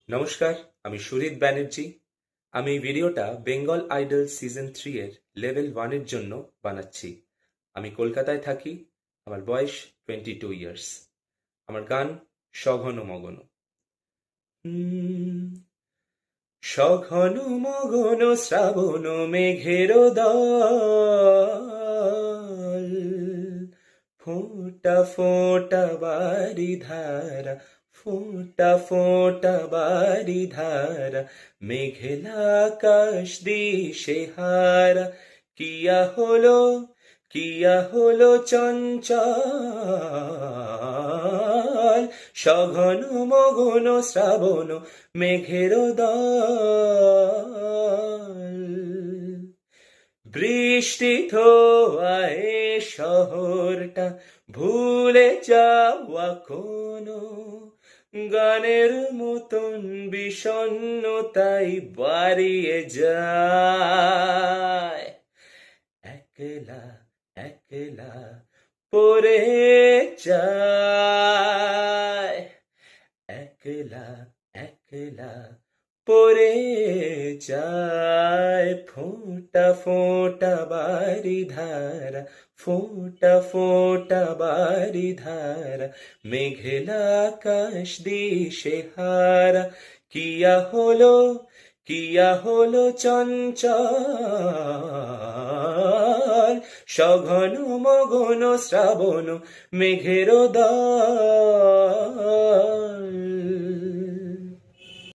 নমস্কার, আমি সুরিত ব্যানার্জি। আমি এই ভিডিওটা বেঙ্গল আইডল সিজন 3 এর লেভেল 1 এর জন্য বানাচ্ছি। আমি কলকাতায় থাকি। আমার বয়স 22 ইয়ার্স। আমার গান সঘন মগন। হুম, সঘন মগন শ্রাবণ মেঘের দল, ফোঁটা ফোঁটা বারিধারা, ফোঁটা ফোঁটা বারিধারা, মেঘলা আকাশ দিশেহারা। কিয়া হলো চঞ্চল, সঘন মগন শ্রাবণ মেঘের দল। বৃষ্টি ধোয়ায় শহরটা ভুলে যাওয়া কোনো গানের মতন বিষণ্ণতাই বাড়িয়ে যায়। একলা একলা পড়ে যায়, একলা একলা পড়ে যায়। ফোঁটা ফোঁটা বারিধারা, ফোঁটা ফোঁটা বারিধারা, মেঘলা আকাশ দিশেহারা। কিয়া হলো চঞ্চল, সঘন মগন শ্রাবণ মেঘের দল।